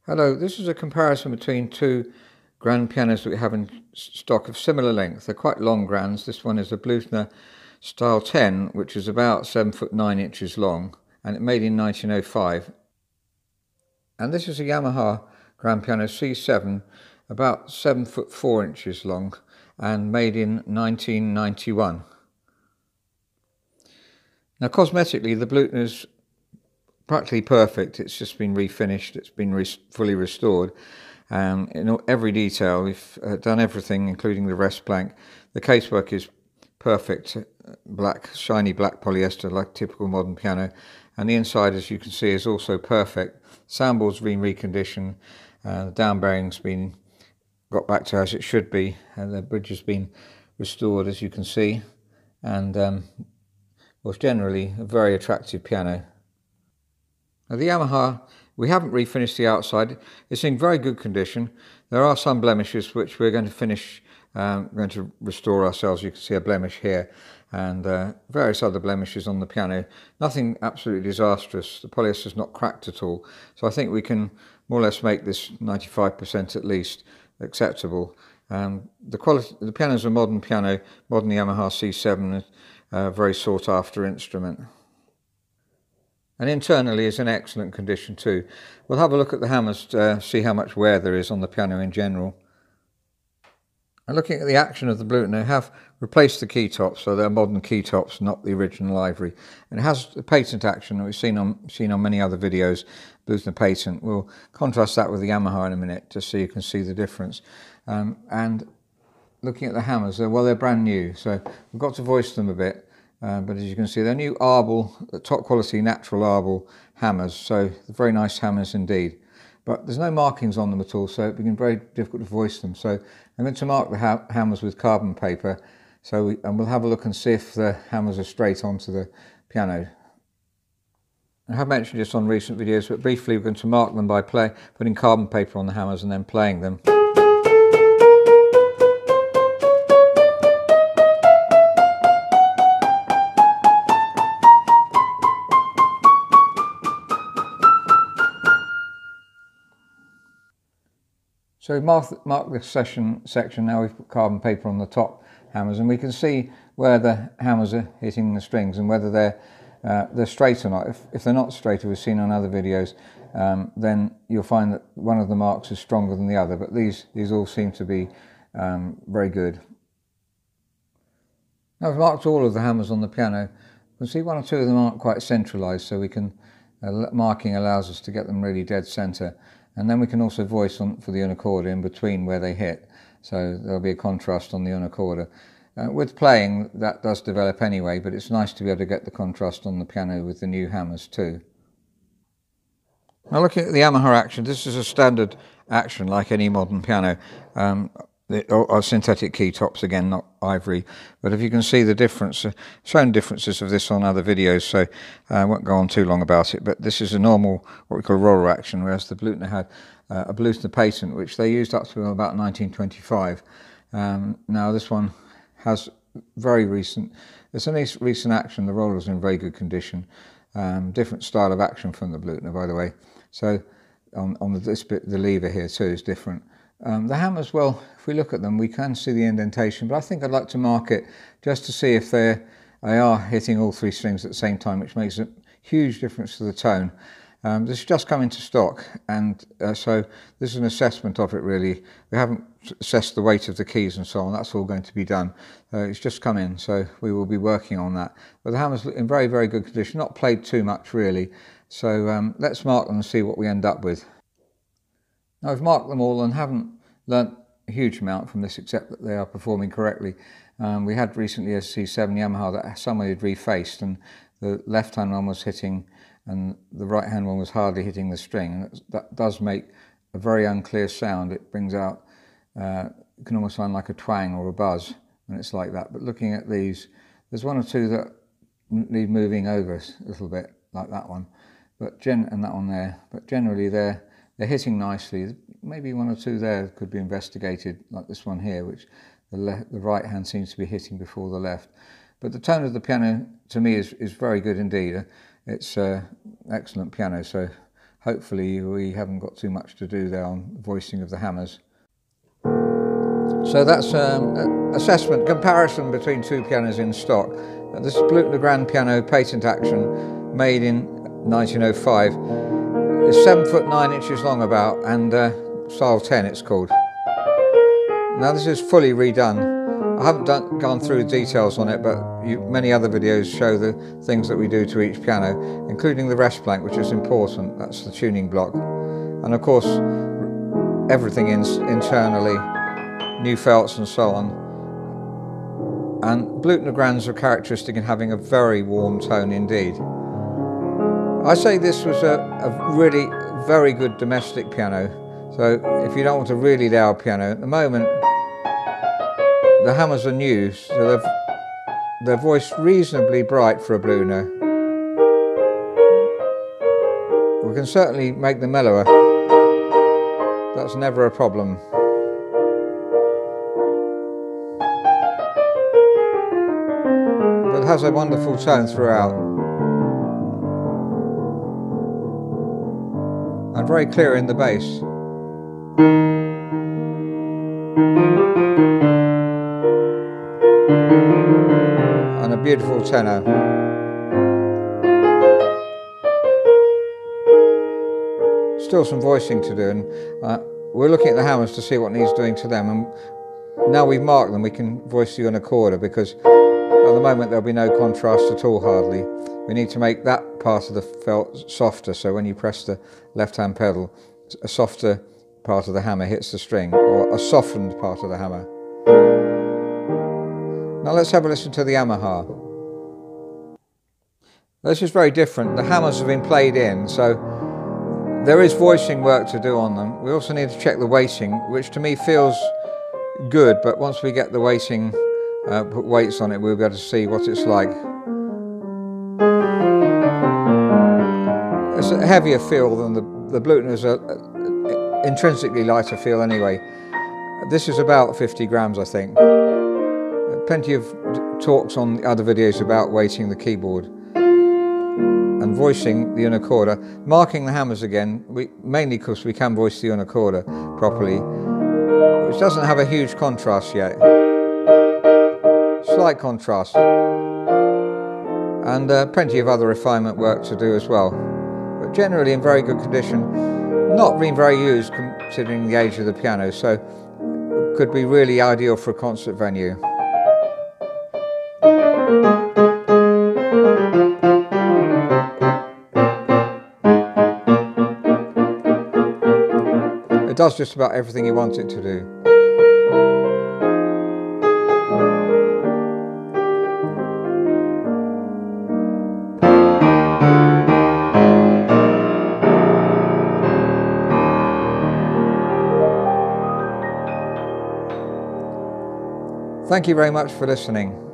Hello, this is a comparison between two grand pianos that we have in stock of similar length. They're quite long grands. This one is a Bluthner Style 10, which is about 7 foot 9 inches long, and it made in 1905. And this is a Yamaha grand piano C7, about 7 foot 4 inches long, and made in 1991. Now, cosmetically, the Bluthner's practically perfect. It's just been refinished. It's been fully restored. In every detail, we've done everything, including the rest plank. The casework is perfect, black, shiny black polyester, like typical modern piano. And the inside, as you can see, is also perfect. Soundboard's been reconditioned. The down bearing's been got back to as it should be, and the bridge has been restored, as you can see. And was generally a very attractive piano. Now, the Yamaha, we haven't refinished the outside. It's in very good condition. There are some blemishes which we're going to finish, going to restore ourselves. You can see a blemish here and various other blemishes on the piano. Nothing absolutely disastrous. The polyester's not cracked at all. So I think we can more or less make this 95% at least acceptable. The quality, the piano's a modern piano, modern Yamaha C7, a very sought after instrument. And internally is in excellent condition too. We'll have a look at the hammers to see how much wear there is on the piano in general. And looking at the action of the Bluthner, have replaced the key tops, so they're modern key tops, not the original ivory. And it has a patent action that we've seen on many other videos, Bluthner patent. We'll contrast that with the Yamaha in a minute just so you can see the difference. And looking at the hammers, they're brand new, so we've got to voice them a bit. But as you can see, they're new Arbel, top quality natural Arbel hammers, so they're very nice hammers indeed. But there's no markings on them at all, so it becomes very difficult to voice them. So I'm going to mark the hammers with carbon paper, and we'll have a look and see if the hammers are straight onto the piano. I have mentioned this on recent videos, but briefly we're going to mark them by putting carbon paper on the hammers and then playing them. So we've marked this section now. We've put carbon paper on the top hammers, and we can see where the hammers are hitting the strings and whether they're straight or not. If they're not straight, as we've seen on other videos, then you'll find that one of the marks is stronger than the other. But these all seem to be very good. Now I've marked all of the hammers on the piano. You can see one or two of them aren't quite centralised, so we can marking allows us to get them really dead centre. And then we can also voice for the unicorda in between where they hit, so there'll be a contrast on the unicorda. With playing, that does develop anyway, but it's nice to be able to get the contrast on the piano with the new hammers too. Now looking at the Yamaha action, this is a standard action like any modern piano. Are synthetic key tops again, not ivory, but if you can see the difference, shown differences of this on other videos, so I won't go on too long about it. But this is a normal, what we call roller action, whereas the Bluthner had a Bluthner patent, which they used up to about 1925. Now this one has very recent, it's a nice recent action. The roller's in very good condition. Different style of action from the Bluthner, by the way. So on this bit, the lever here too is different. The hammers, well, if we look at them, we can see the indentation, but I think I'd like to mark it just to see if they are hitting all three strings at the same time, which makes a huge difference to the tone. This has just come into stock, and so this is an assessment of it really. We haven't assessed the weight of the keys and so on. That's all going to be done. It's just come in, so we will be working on that. But the hammers look in very, very good condition, not played too much really. So let's mark them and see what we end up with. Now I've marked them all and haven't learnt a huge amount from this except that they are performing correctly. We had recently a C7 Yamaha that somebody had refaced, and the left hand one was hitting and the right hand one was hardly hitting the string, and that does make a very unclear sound. It brings out, it can almost sound like a twang or a buzz when it's like that. But looking at these, there's one or two that need moving over a little bit, like that one, and that one there. But generally they're hitting nicely. Maybe one or two there could be investigated, like this one here, which the right hand seems to be hitting before the left. But the tone of the piano, to me, is very good indeed. It's excellent piano, so hopefully we haven't got too much to do there on voicing of the hammers. So that's assessment, comparison between two pianos in stock. This is Bluthner grand piano, patent action, made in 1905. It's 7'9" long about, and style 10 it's called. Now this is fully redone. I haven't gone through the details on it, but many other videos show the things that we do to each piano, including the rest plank, which is important. That's the tuning block. And of course, everything internally, new felts and so on. And Bluthner grands are characteristic in having a very warm tone indeed. I say this was a really very good domestic piano. So if you don't want a really loud piano, at the moment the hammers are new, so they're voiced reasonably bright for a Bluthner. We can certainly make them mellower. That's never a problem. But it has a wonderful tone throughout. And very clear in the bass. And a beautiful tenor. Still some voicing to do, and we're looking at the hammers to see what needs doing to them, and now we've marked them we can voice the unicorda, because at the moment there'll be no contrast at all hardly. We need to make that part of the felt softer, so when you press the left hand pedal, a softer part of the hammer hits the string, or a softened part of the hammer. Now let's have a listen to the Yamaha. This is very different. The hammers have been played in, so there is voicing work to do on them. We also need to check the weighting, which to me feels good, but once we get the weighting, put weights on it, we'll be able to see what it's like. It's a heavier feel than the Bluthner's are intrinsically lighter feel anyway. This is about 50 grams, I think. Plenty of talks on the other videos about weighting the keyboard and voicing the unicorda. Marking the hammers again, mainly because we can voice the unicorda properly, which doesn't have a huge contrast yet. Slight contrast. And plenty of other refinement work to do as well. But generally in very good condition. Not being very used considering the age of the piano, so could be really ideal for a concert venue. It does just about everything you want it to do. Thank you very much for listening.